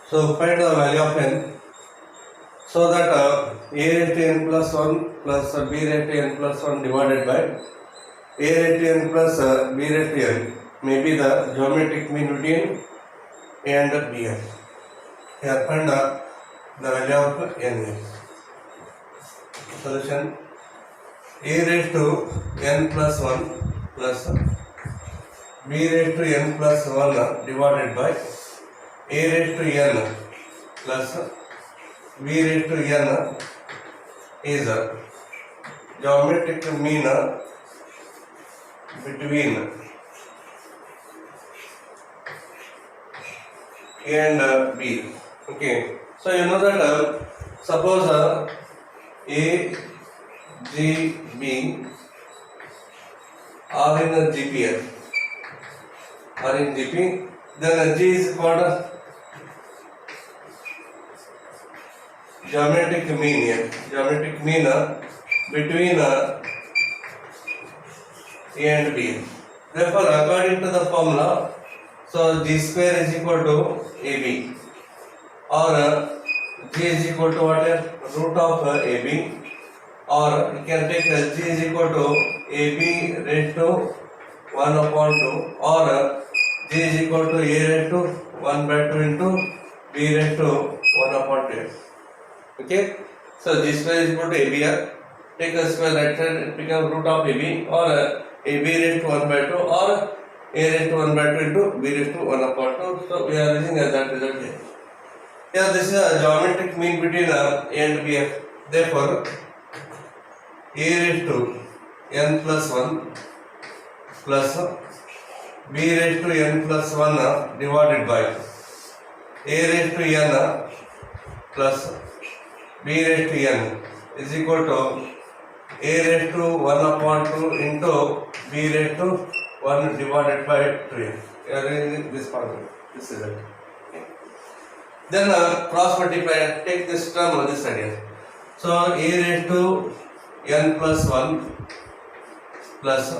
So find the value of n so that a raised to n plus 1 plus b raised to n plus 1 divided by a raised to n plus b raised to n may be the geometric mean between a and b. Here find the value of n. Solution: a raised to n plus 1 plus b raised to n plus 1 divided by a raised to n plus b raised to n is a geometric mean between a and b. Okay, so you know that suppose a, G, B are in GPL, are in GP, then G is called geometric mean here, geometric mean between A and B. Therefore, according to the formula, so G square is equal to AB, or G is equal to what? Root of AB, or you can take G is equal to AB raised to 1 upon 2, or G is equal to A raised to 1 by 2 into B raised to 1 upon 2. Okay, so G square is equal to AB here. Take a square right side, it becomes root of AB, or AB raised to 1 by 2, or A raised to 1 by 2 into B raised to 1 upon 2. So we are using as that result here. Here this is a geometric mean between A and B. Therefore, A raised to n plus 1 plus B raised to n plus 1 divided by A raised to n plus B raised to n is equal to A raised to 1 upon 2 into B raised to 1 divided by 3. We are using this formula. This is it. Okay. Then cross multiply, take this term this idea. So A raised to n plus 1 plus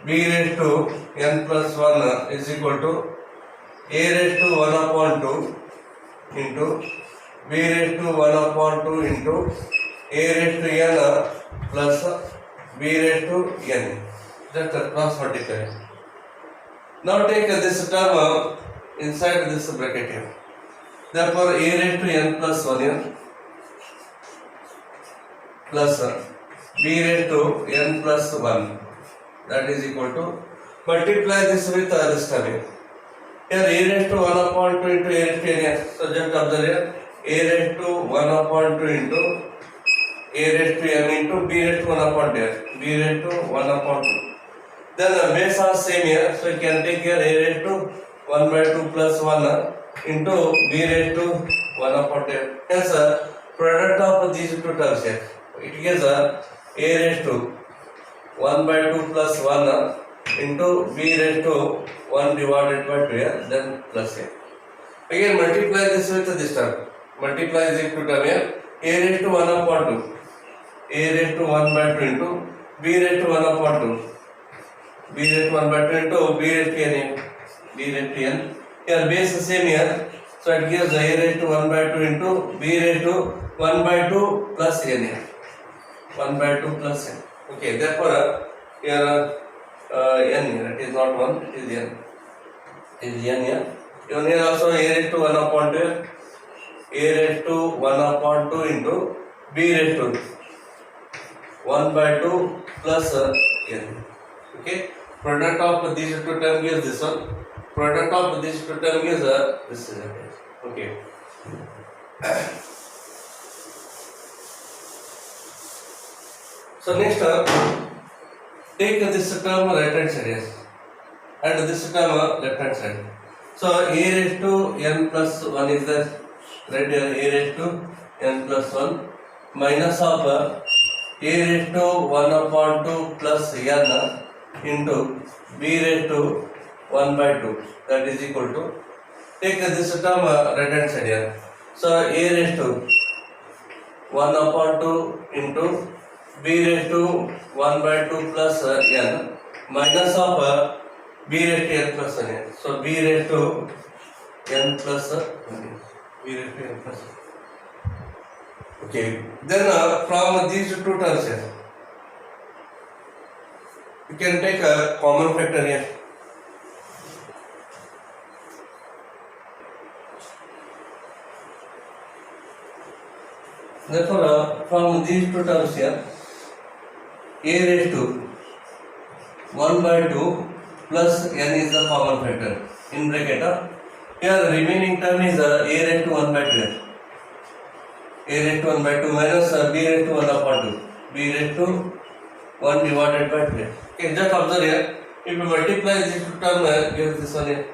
B raised to n plus 1 is equal to A raised to 1 upon 2 into B raised to 1 upon 2 into A raised to n plus B raised to n. That's a cross multiply. Now take this term inside this bracket here. Therefore, A raised to n plus 1 here plus B raised to n plus 1, that is equal to, multiply this with this term here. Here A raised to 1 upon 2 into A raised to n here. So just observe here, A raised to 1 upon 2 into A raised to n into B raised to 1 upon 2 here. B raised to 1 upon 2. Then the base are same here, so you can take here A raised to 1 by 2 plus 1 into B raised to 1 upon 2. Hence, product of these two terms here, it gives A raised to 1 by 2 plus 1 into B raised to 1 divided by 2 here, then plus here. Again multiply this with this term. Multiply these two terms here. A raised to 1 upon 2. A raised to 1 by 2 into B raised to 1 upon 2. B raised to 1 by 2 into B raised to n. B raised to n. Here base is same here. So it gives A raised to 1 by 2 into B raised to 1 by 2 plus n here. 1 by 2 plus n. Okay, therefore here n here, it is not 1, it is n. It is n here. Even here also A raised to 1 upon 2. A raised to 1 upon 2 into B raised to 1 by 2 plus n. Okay, product of these two terms gives this one. Product of these two terms gives this is it. Okay. So next take this term right hand side and this term left hand side. So A raised to n plus 1 is the right here, A raised to n plus 1 minus of A raised to 1 upon 2 plus n into B raised to 1 by 2, that is equal to, take this term right hand side here. So A raised to 1 upon 2 into B raised to 1 by 2 plus n minus of B raised to n plus 1 here. So B raised to n plus 1. B raised to n plus 1. Okay. Then from these two terms here, you can take a common factor here. Therefore, from these two terms here, a raised to 1 by 2 plus n is the common factor in bracket. Here the remaining term is a raised to 1 by 2. A raised to 1 by 2 minus b raised to 1 upon 2. B raised to 1 divided by 2. Okay, just observe here. If you multiply this term, give this one here.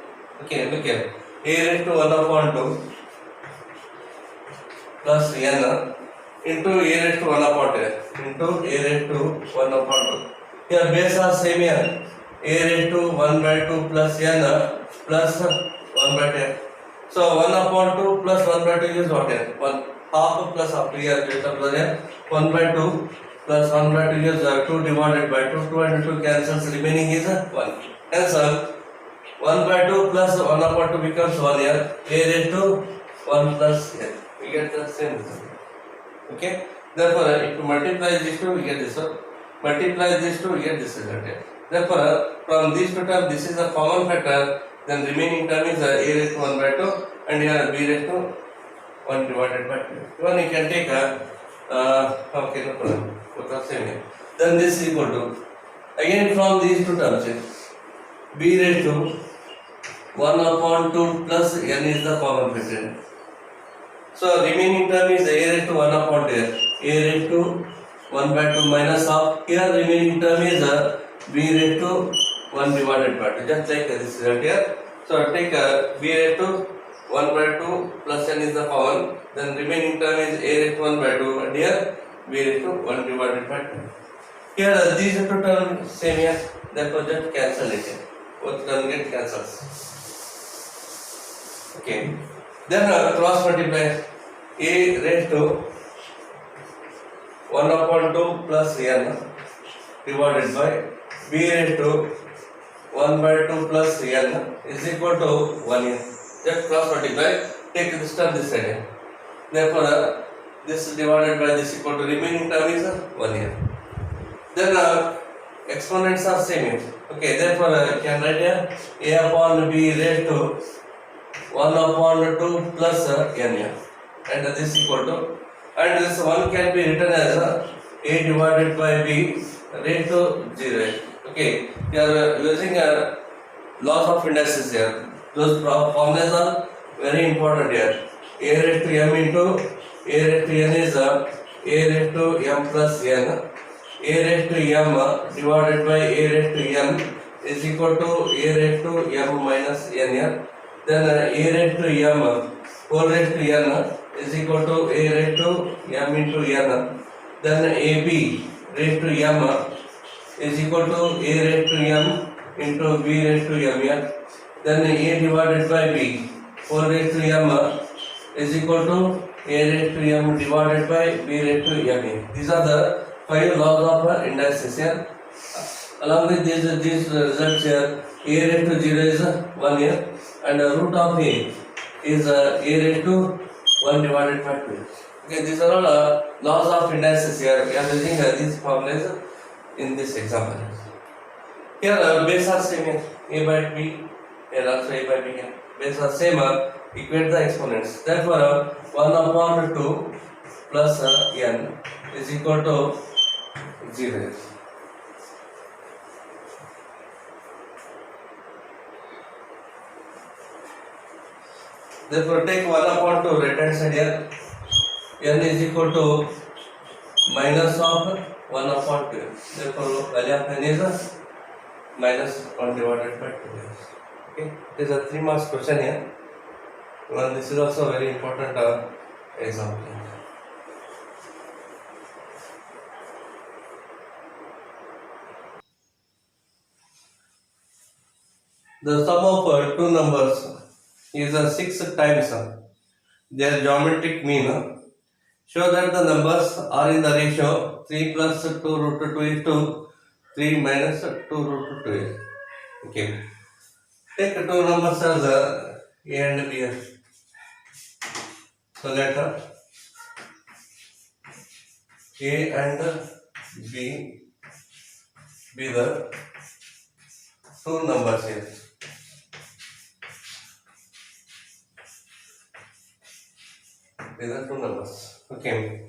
Okay, look here. A raised to 1 upon 2 plus n into a raised to 1 upon 2 into a raised to 1 upon 2. Here base are same here. A raised to 1 by 2 plus n plus 1 by 2. So 1 upon 2 plus 1 by 2 is what here? 1 half plus half here. Just observe here. 1 by 2 plus 1 by 2 is 2 divided by 2. 2 and 2 cancels. Remaining is 1. Hence 1 by 2 plus 1 upon 2 becomes 1 here. A raised to 1 plus n. We get the same result. Okay. Therefore, if you multiply these two, we get this one. Multiply these two, we get this result here. Therefore, from these two terms, this is a common factor. Then remaining term is a raised to 1 by 2, and here b raised to 1 divided by 2. One you can take a okay, no problem. Both are same here. Then this is equal to again from these two terms here, b raised to 1 upon 2 plus n is the common factor. So remaining term is a raised to 1 upon 2. A raised to 1 by 2 minus half. Here remaining term is b raised to 1 divided by 2. Just like this result here. So take b raised to 1 by 2 plus n is the common. Then remaining term is a raised to 1 by 2, and here b raised to 1 divided by 2. Here these two terms same here. Therefore just cancel it. Both terms get cancels. Okay. Then cross multiply. A raised to 1 upon 2 plus n divided by b raised to 1 by 2 plus n is equal to 1 here. Just cross multiply. Take this term this side here. Therefore, this divided by this equal to remaining term is 1 here. Then exponents are same here. Okay. Therefore, you can write here a upon b raised to 1 upon 2 plus n here, and this equal to, and this 1 can be written as a divided by b raised to 0. Okay, we are using laws of indices here. Those formulas are very important here. A raised to m into a raised to n is a raised to m plus n. A raised to m divided by a raised to n is equal to a raised to m minus n here. Then a raised to m whole raised to n is equal to a raised to m into n. Then ab raised to m is equal to a raised to m into b raised to m here. Then a divided by b whole raised to m is equal to a raised to m divided by b raised to m here. These are the 5 laws of indices here. Along with these results here, a raised to 0 is 1 here, and root of a is a raised to 1 divided by 2. Okay, these are all laws of indices here. We are using these formulas in this example. Here base are same here, a by b, here also a by b here. Base are same, equate the exponents. Therefore, 1 upon 2 plus n is equal to 0. Therefore, take 1 upon 2 right hand side here. N is equal to minus of 1 upon 2. Therefore, value of n is minus 1 divided by 2. Okay, there is a 3 marks question here. Well, this is also a very important example. The sum of two numbers is 6 times their geometric mean. Show that the numbers are in the ratio 3 plus 2 root 2 is to 3 minus 2 root 2 is. Okay. Take two numbers as A and B here. So let A and B be the two numbers here. These are two numbers. Okay.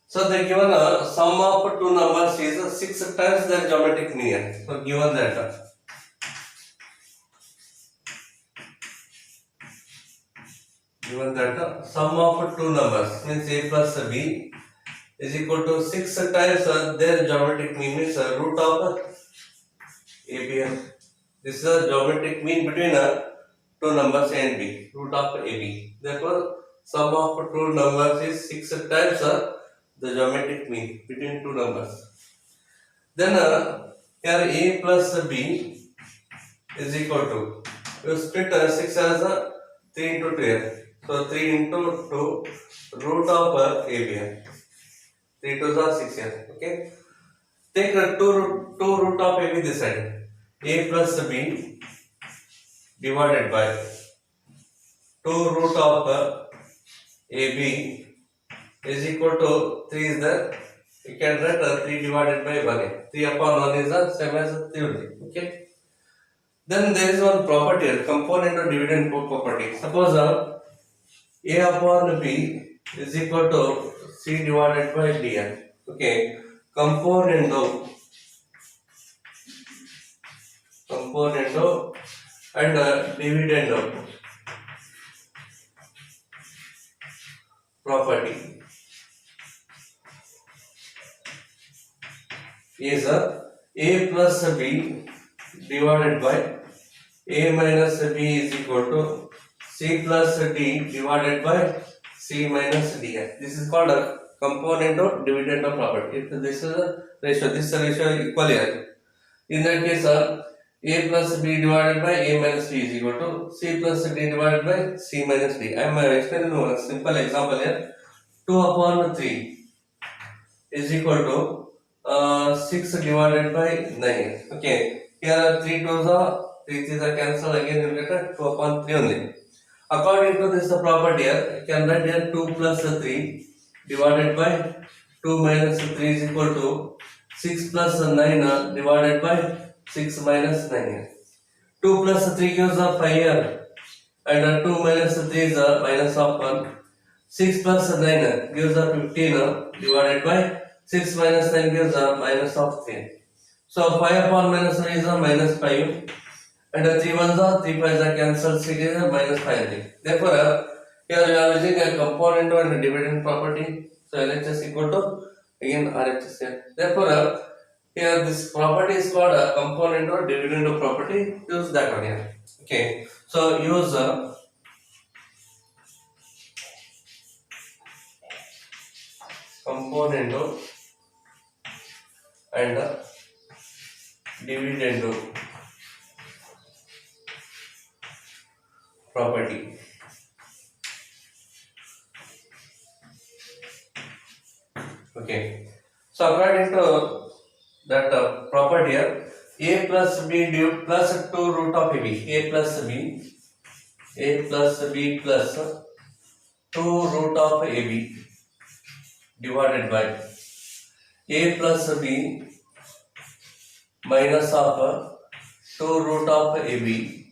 So they given a sum of two numbers is 6 times their geometric mean. So given that sum of two numbers means A plus B is equal to 6 times their geometric mean means root of AB. This is the geometric mean between two numbers A and B, root of AB. Therefore, sum of two numbers is 6 times the geometric mean between two numbers. Then here A plus B is equal to, you split 6 as 3 into 2 here. So 3 into 2 root of AB here. 3 2s are 6 here. Okay. Take 2 root of AB this side. A plus B divided by 2 root of AB is equal to 3 is there. You can write 3 divided by 1. 3 upon 1 is the same as 3 only. Okay. Then there is one property here, component of dividend property. Suppose A upon B is equal to C divided by D. Okay. Component of and dividend of property is A plus B divided by A minus B is equal to C plus D divided by C minus D. This is called a component of dividend of property. If this is a ratio, this ratio equal here. In that case, A plus B divided by A minus B is equal to C plus D divided by C minus D. I am explaining a simple example here. 2 upon 3 is equal to 6 divided by 9. Okay. Here 3 2s are 3 3s are cancelled, again you get 2 upon 3 only. According to this property here, you can write here 2 plus 3 divided by 2 minus 3 is equal to 6 plus 9 divided by 6 minus 9. 2 plus 3 gives us 5 here, and 2 minus 3 is minus of 1. 6 plus 9 gives us 15 divided by 6 minus 9 gives us minus of 3. So 5 upon minus 1 is minus 5, and 3 ones are 3 5s are cancelled, 6 is minus 5. Therefore, here we are using a component and dividend property. So LHS equal to again RHS here. Therefore, here this property is called a component or dividend of property. Use that one here. Okay. So use component and dividend property. Okay. So according to that property here, A plus B plus 2 root of AB. A plus B plus 2 root of AB divided by A plus B minus of 2 root of AB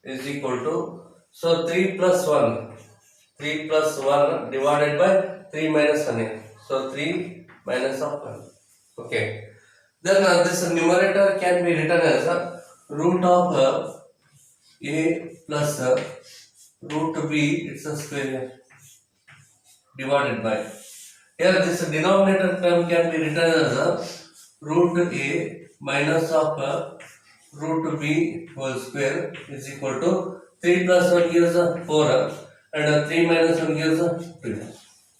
is equal to, so 3 plus 1 divided by 3 minus 1. So 3 minus of 1. Okay. Then this numerator can be written as root of A plus root B, it's a square divided by. Here this denominator term can be written as root A minus of root B whole square is equal to 3 plus 1 gives 4 and 3 minus 1 gives 2.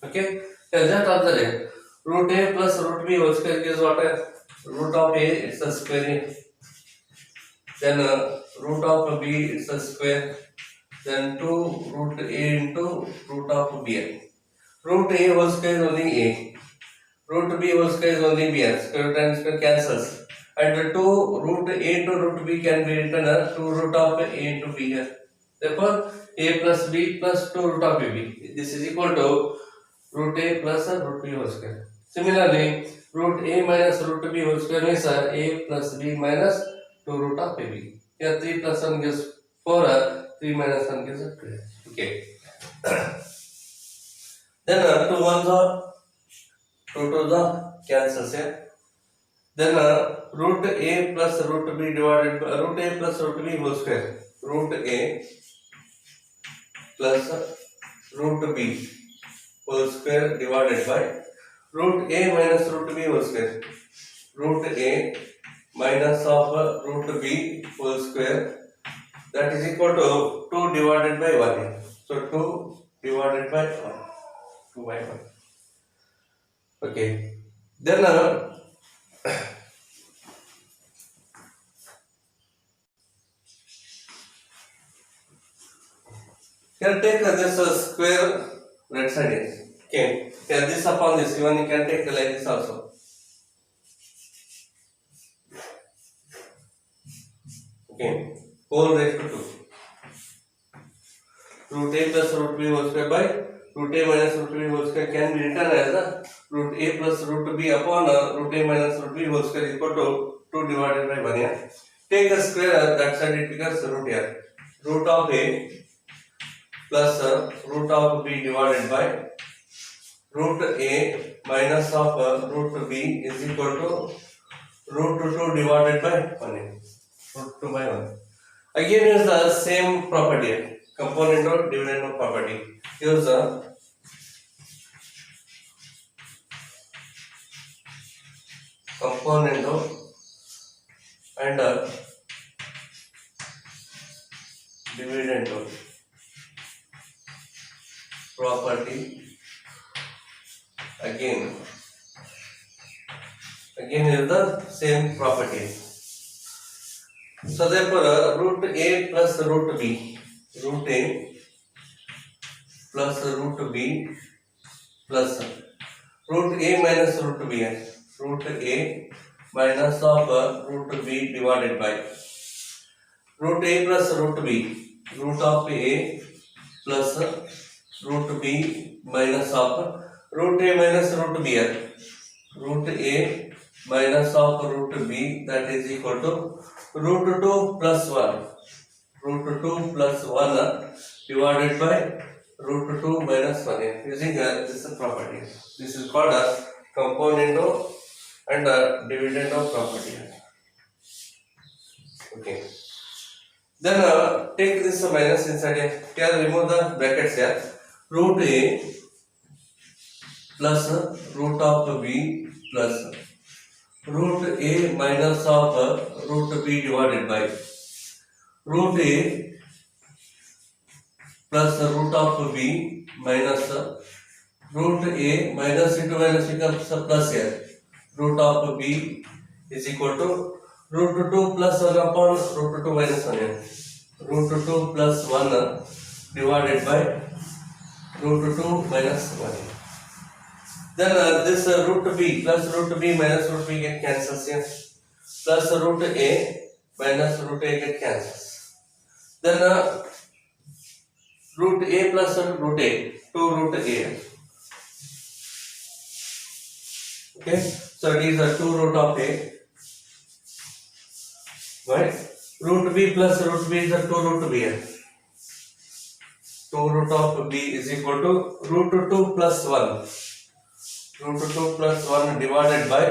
Okay. Just observe root A plus root B whole square gives what? Root of A it's a square, then root of B it's a square, then 2 root A into root of B. Root A whole square is only A, root B whole square is only B, square root and square cancels, and 2 root A into root B can be written as 2 root of A into B here. Therefore, a plus b plus 2 root of ab. This is equal to root a plus root b whole square. Similarly, root a minus root b whole square means a plus b minus 2 root of ab. Here 3 plus 1 gives 4, 3 minus 1 gives 2. Okay. Then 2 ones are 2 to the cancels here. Then root a plus root b divided by root a plus root b whole square. Root a plus root b whole square divided by root a minus root b whole square. Root a minus of root b whole square, that is equal to 2 divided by 1. So 2 divided by 1. 2 by 1. Okay. Then here take this square right side is. Okay. Here this upon this, even you can take like this also. Okay. Whole raised to 2. Root a plus root b whole square by root a minus root b whole square can be written as root a plus root b upon root a minus root b whole square equal to 2 divided by 1 here. Take the square, that side it becomes root here. Root of a plus root of b divided by root a minus of root b is equal to root 2 divided by 1. Root 2 by 1. Again use the same property, component or dividend property. Use component and dividend property. Again is the same property. So therefore root a plus root b, root a plus root b plus root a minus root b, root a minus of root b divided by root a plus root b, root of a plus root b minus of root a minus root b, root a minus of root b, that is equal to root 2 plus 1, root 2 plus 1 divided by root 2 minus 1 using this property. This is called as component and dividend property. Okay. Then take this minus inside here. Here remove the brackets here. Root a plus root of b plus root a minus of root b divided by root a plus root of b minus root a minus into minus becomes plus here. Root of b is equal to root 2 plus 1 upon root 2 minus 1 here. Root 2 plus 1 divided by root 2 minus 1. Then this root b plus root b minus root b get cancels here. Plus root a minus root a get cancels. Then root a plus root a, 2 root a. Okay, so it is a 2 root of a. Right? Root b plus root b is a 2 root b. 2 root of b is equal to root 2 plus 1. Root 2 plus 1 divided by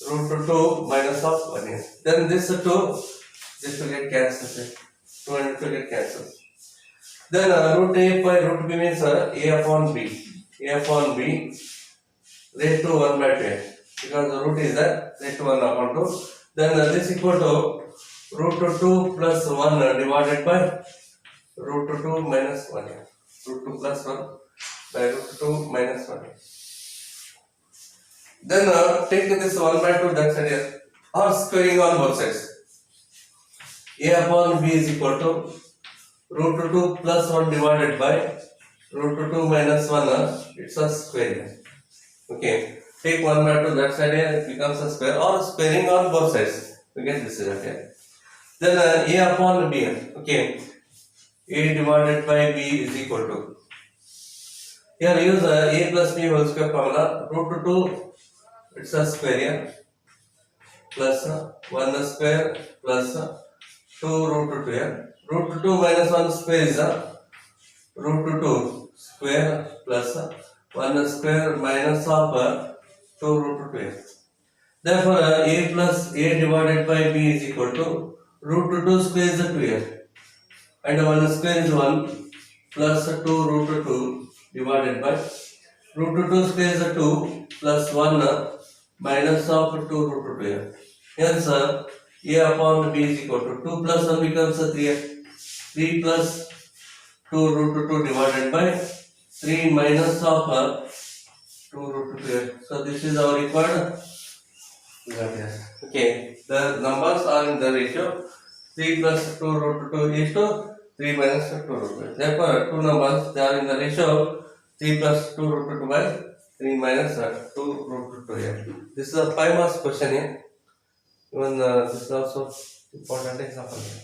root 2 minus of 1 here. Then this 2 will get cancelled. 2 and 2 get cancelled. Then root a by root b means a upon b. A upon b raised to 1 by 2. Because the root is raised to 1 upon 2. Then this equal to root 2 plus 1 divided by root 2 minus 1. Root 2 plus 1 by root 2 minus 1. Then take this 1 by 2 that side here, or squaring on both sides. A upon b is equal to root 2 plus 1 divided by root 2 minus 1, it's a square. Okay, take 1 by 2 that side here, it becomes a square, or squaring on both sides. We get this result here. Then a upon b, okay, A divided by B is equal to. Here use A plus B whole square formula. Root 2 it's a square here plus 1 square plus 2 root 2 here. Root 2 minus 1 square is root 2 square plus 1 square minus of 2 root 2 here. Therefore, A plus A divided by B is equal to root 2 square is 2 here and 1 square is 1 plus 2 root 2 divided by root 2 square is 2 plus 1 minus of 2 root 2 here. Hence, A upon B is equal to 2 plus 1 becomes 3. 3 plus 2 root 2 divided by 3 minus of 2 root 2 here. So, this is our required. Okay, the numbers are in the ratio 3 plus 2 root 2 is to 3 minus 2 root 2. Therefore, two numbers they are in the ratio 3 plus 2 root 2 by 3 minus 2 root 2 here. This is a 5 marks question here. Even this is also important example here.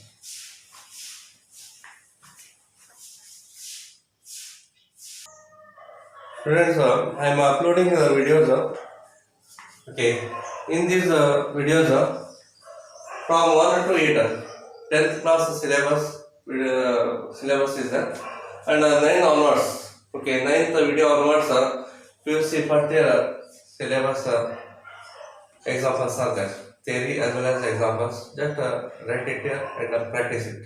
Students, I am uploading the videos. Okay, in these videos from 1 to 8, 10th class syllabus is there, and 9 onwards. Okay, 9th video onwards, PUC first year syllabus examples are there, theory as well as examples. Just write it here and practice it.